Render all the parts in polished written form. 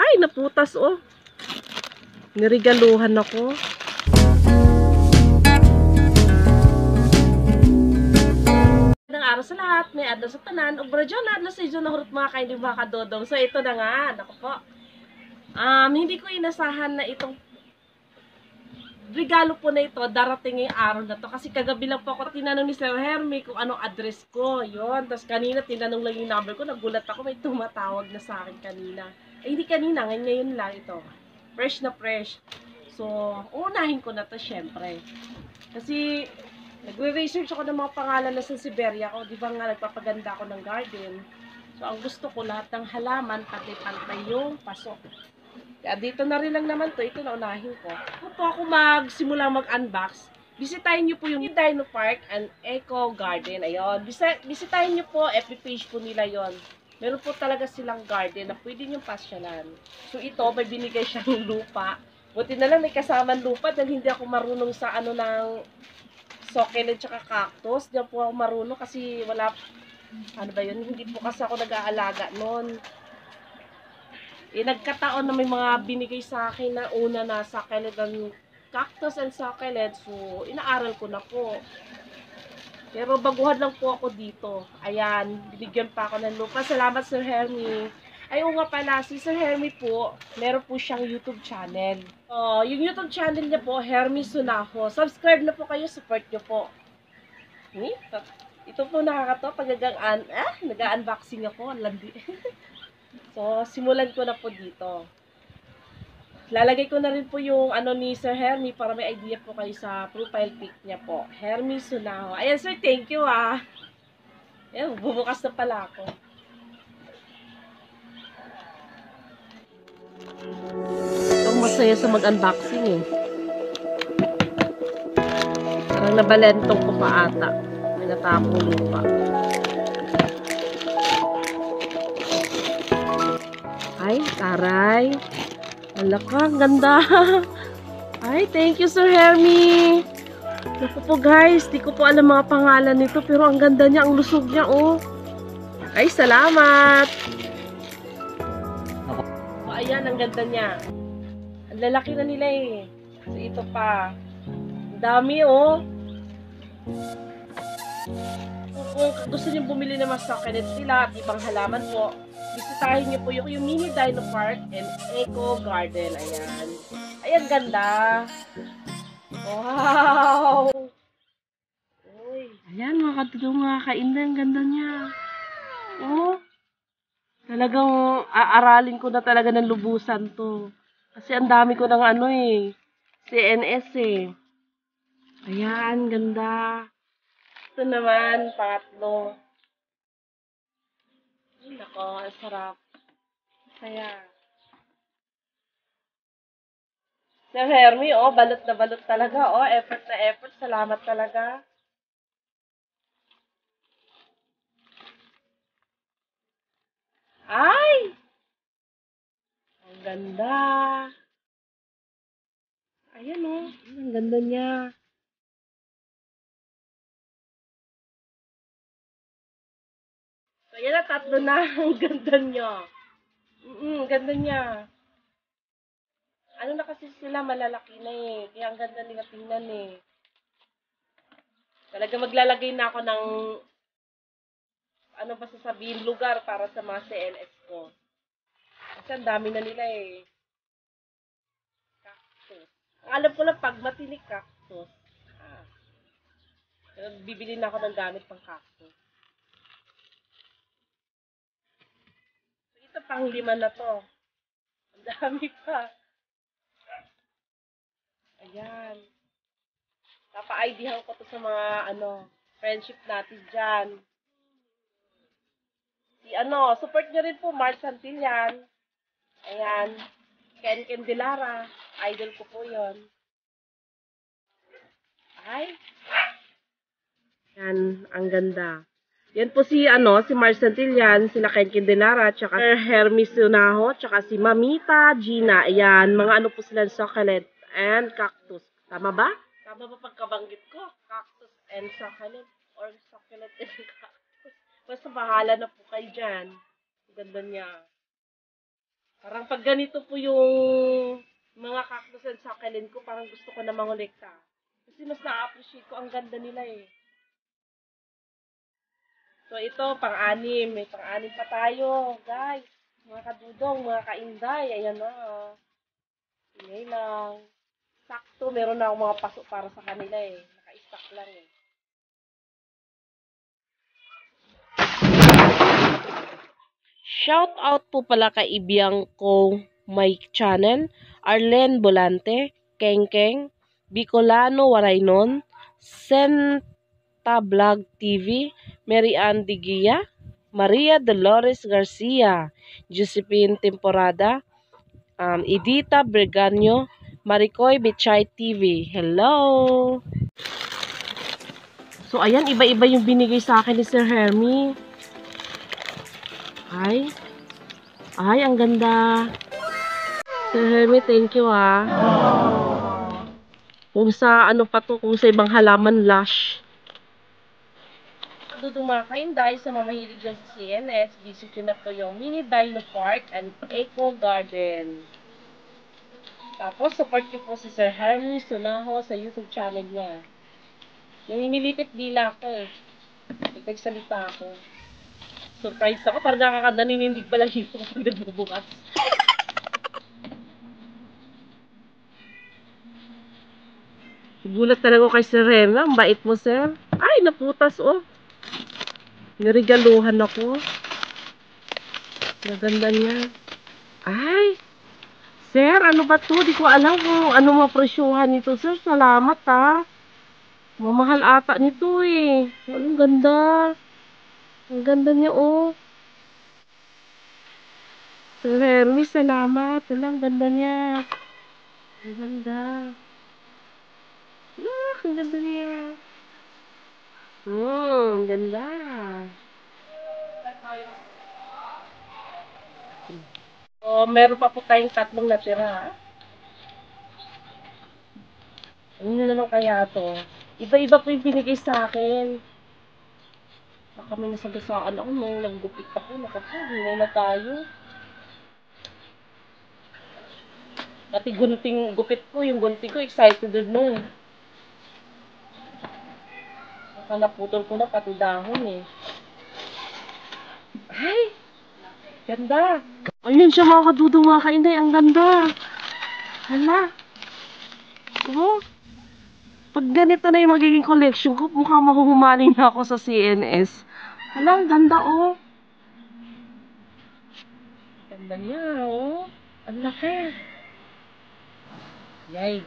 Ay, naputas oh. Niregaluhan ako. Magandang araw sa lahat. May adlaw sa tanan. Ug bradyo na adlaw sa inyo na hurot mga kaindi mga kadodong. So ito na nga, nako po. Hindi ko inasahan na itong regalo po na ito darating ngayong araw na to. Kasi kagabi lang po ako tinanong ni Sir Hermie kung anong address ko. Yun. Tapos kanina tinanong lang yung number ko. Nagulat ako, may tumatawag na sa akin kanina. Eh, hindi kanina. Ngayon lang ito. Fresh na fresh. So, unahin ko na to syempre. Kasi, nagre-research ako ng mga pangalan na sa Siberia ko. Di ba nga, nagpapaganda ako ng garden. So, ang gusto ko lahat ng halaman, pati-pantay yung pasok. Kaya dito na rin lang naman to, ito na unahin ko. Kung po ako magsimula mag-unbox, bisitahin nyo po yung Dino Park and Eco Garden. Ayun, bisitahin nyo po, FB page po nila yon. Meron po talaga silang garden na pwede nyo pasyalan. So ito, may binigay siyang lupa. Buti na lang may kasamang lupa dahil hindi ako marunong sa ano ng succulent at cactus. Diyan po ako marunong kasi wala, ano ba yun, hindi po kasi ako nag-aalaga noon. Eh, nagkataon na may mga binigay sa akin na una na succulent and cactus and succulent. So, inaaral ko na po. Pero baguhan lang po ako dito. Ayan, binigyan pa ako ng lupa. Salamat, Sir Hermie. Ay, nga pala, si Sir Hermie po, meron po siyang YouTube channel. Yung YouTube channel niya po, Hermie Sunaho. Subscribe na po kayo, support niyo po. Ito po nakakatawa pag nag-unboxing ako. Landi. So, simulan ko na po dito. Lalagay ko na rin po yung ano ni Sir Hermie para may idea po kayo sa profile pic niya po. Hermie Sunaho. Ayan sir, thank you ah. Ayan, bubukas na pala ako. Itong masaya sa mag-unboxing eh. Parang nabalentong ko pa ata. May natapong lupa. Ay, taray. Alaka, ganda. Ay, thank you, Sir Hermie. Naku po guys, di ko po alam mga pangalan nito, pero ang ganda niya, ang lusog niya, oh. Ay, salamat. Oh, ayan, ang ganda niya. Ang lalaki na nila eh. So, ito pa. Ang dami, oh. Kung gusto niyo bumili ng mga succulent sila at ibang halaman po, bisitahin niyo po yung Mini Dino Park and Eco Garden. Ayan. Ayan, ganda. Wow! Uy. Ayan, mga katulong, mga kainda. Ang ganda niya. Oh. Talagang aaralin ko na talaga ng lubusan to. Kasi ang dami ko ng ano eh. CNS eh. Ayan, ganda. Ito naman, pangatlo. Ay, nako, ang sarap. Kaya. Sir Hermie, oh, balot na balot talaga. Oh, effort na effort. Salamat talaga. Ay! Ang ganda. Ayan, oh. Ang ganda niya. So, ayan na, tatlo na. Ang ganda niya. Ganda niya. Ano na kasi sila, malalaki na eh. Kaya ang ganda nila tingnan eh. Talaga maglalagay na ako ng ano ba sasabihin, lugar para sa mga CNS ko. Kasi ang dami na nila eh. Cactus. Ang alam ko lang, pag matinik cactus. Pero bibili na ako ng gamit pang cactus. So, ito pang 5 na to. Ang dami pa. Ayan. Papa-IDhan ko to sa mga friendship natin dyan. Support nyo rin po, Mark Santillan. Ayan. Ken Candelara. Idol ko po yon. Ay. Yan, ang ganda. Yan po si Mark Santillan, sila Ken Candelara, tsaka Hermie Sunaho, tsaka si Mamita Gina. Ayan, mga po sila succulent and cactus. Tama ba? Tama ba pagkabanggit ko? Cactus and succulent or succulent and cactus. Basta bahala na po kayo dyan. Ganda niya. Parang pag ganito po yung mga cactus and succulent ko, parang gusto ko na mangolekta. Kasi mas na-appreciate ko, ang ganda nila eh. So ito, pang-anim. May pang-anim pa tayo, guys. Mga kadudong, mga kainday. Ayan na. Ingay lang. Sakto, meron na akong mga paso para sa kanila eh. Naka-stack lang eh. Shout out po pala kay ibiyang ko my channel, Arlen Bolante, Kengkeng, Bicolano Waraynon, Senta Vlog TV, Mary Ann Digia, Maria Dolores Garcia, Josephine Temporada, Edita Berganyo, Maricoy Bechay TV. Hello! So, ayan, iba-iba yung binigay sa akin ni Sir Hermie. Ay, ang ganda. Sir Hermie, thank you ah. Kung sa ano pa to, kung sa ibang halaman, lush. Dudumakin dahil sa mamahilig dyan sa CNS, visit nyo na po yung Mini Dino Park and Eco Garden. Tapos, support nyo po si Sir Hermie Sunaho sa YouTube channel niya. Yung inilipit dila ko eh. Nagsalita ako. Surprise ako, parang nakakadaninindig pala dito kapag nagbubukas. Gulat talaga ko kay Sir Rema. Ang bait mo, sir. Ay, naputas, oh. Niregaluhan ako. Maganda niya. Ay, sir, ano ba to? Di ko alam kung ano mapresyuhan nito, sir. Salamat, ha. Mamahal ata nito, eh. Ang ganda. Ang ganda niya, oh. Sir Hermes, salamat. Ang ganda niya. Ang ganda. Ang ganda niya. Ang ganda. So, meron pa po tayong tatlong natira. Ano na naman kaya to? Iba-iba po yung binigay sa akin. Baka may nasagasaan ako nung naggupit ako. Hindi na tayo. Pati gunting gupit ko, yung gunting ko, excited nun. Baka naputol ko na pati dahon eh. Ay! Ganda! Ayun siya mga kadudong mga kainday, ang ganda! Hala! Oh! Pag ganito na yung magiging collection ko, mukhang mahuhumaling na ako sa CNS. Hala, ang ganda oh! Ganda niya oh! Ang laki! Yay!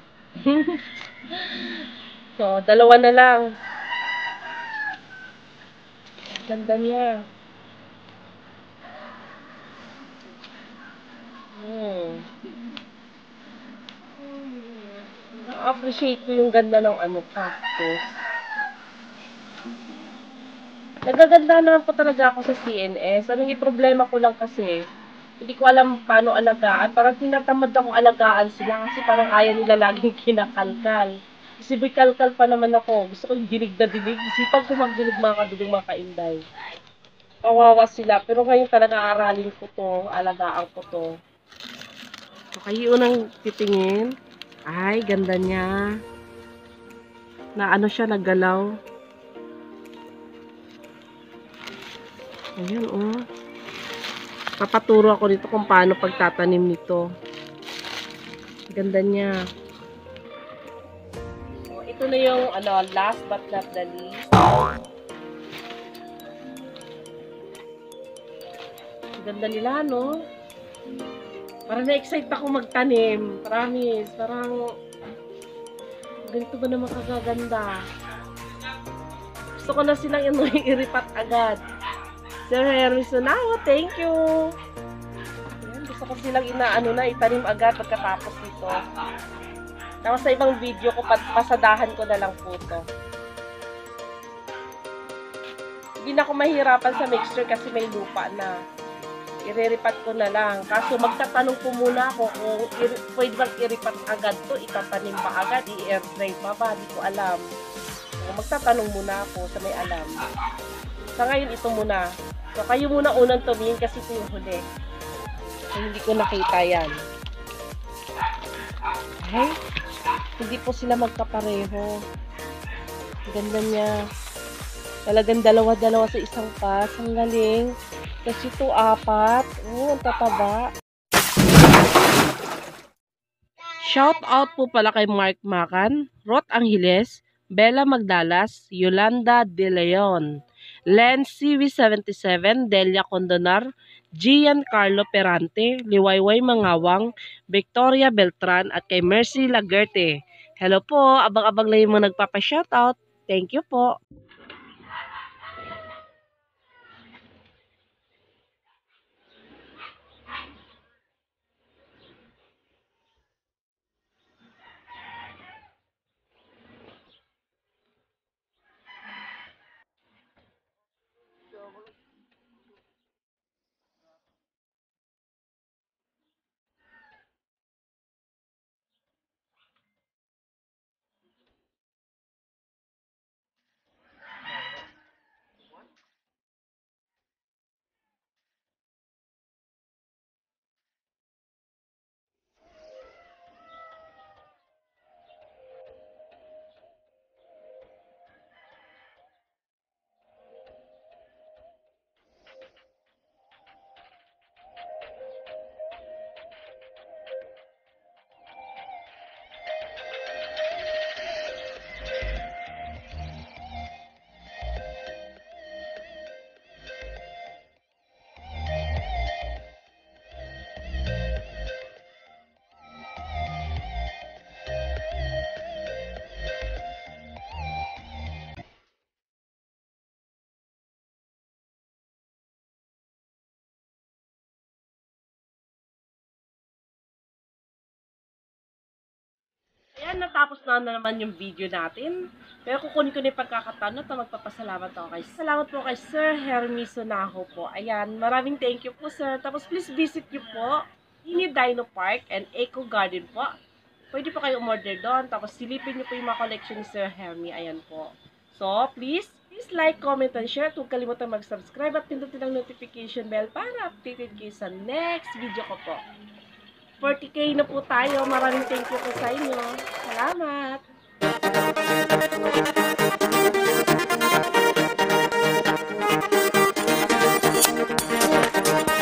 So, dalawa na lang. Ganda niya. Na-appreciate ko yung ganda ng cactus. Nagaganda naman po talaga ako sa CNS. Anong problema ko lang kasi, hindi ko alam paano alagaan. Parang tinatamad akong alagaan sila kasi parang ayaw nila laging kinakalkal. Kasi may kalkal pa naman ako. Gusto ko yung dilig na dilig. Isipag ko magdilig mga kadudong mga kainday. Kawawa sila. Pero ngayon talaga aralin ko to. Alagaan ko to. So, kayo unang titingin. Ay, ganda niya. Na ano siya, naggalaw. Ayan, oh. Papaturo ako dito kung paano pagtatanim nito. Ganda niya. So, ito na yung last but not the least. Ganda nila, no? Parang na-excite ako magtanim. Promise. Parang ganito ba naman kagaganda? Gusto ko na silang iripat agad. Sir Hermes Sunaho, thank you! Ayan, gusto ko silang itanim agad pagkatapos nito. Tapos sa ibang video ko, pasadahan ko na lang po ito. Hindi na ako mahirapan sa mixture kasi may lupa na. Ireripat ko na lang. Kaso magtatanong ko muna ako kung pwede bang iripat agad to, itatanim pa agad, i-air dry pa ba, hindi ko alam. So, magtatanong muna ako sa may alam. Sa ngayon, ito muna. So, kayo muna unang tumingin kasi ito yung huli. Hindi ko nakita yan. Okay? Hindi po sila magkapareho. Ganda niya. Talagang dalawa-dalawa sa isang pass. Ang galing. Kasi ito, 4. Ang tataba. Shout out po pala kay Mark Macan, Rot Angeles, Bella Magdalas, Yolanda De Leon, Len CV77, Delia Condonar, Gian Carlo Perante, Liwayway Mangawang, Victoria Beltran, at kay Mercy Lagerte. Hello po, abang-abang na yung mga nagpapa-shoutout. Thank you po. Ayan, natapos na naman yung video natin. Pero kukunin ko na yung pagkakataon at magpapasalamat ako kay Salamat po kay Sir Hermie Sonajo po. Ayan, maraming thank you po, sir. Tapos please visit nyo po Mini Dino Park and Eco Garden po. Pwede po kayo umorder doon. Tapos silipin nyo po yung mga collection ni Sir Hermie. Ayan po. So, please like, comment, and share. Huwag kalimutan mag-subscribe at pindutin ang notification bell para updated kayo sa next video ko po. 40K na po tayo. Maraming thank you po sa inyo. Salamat!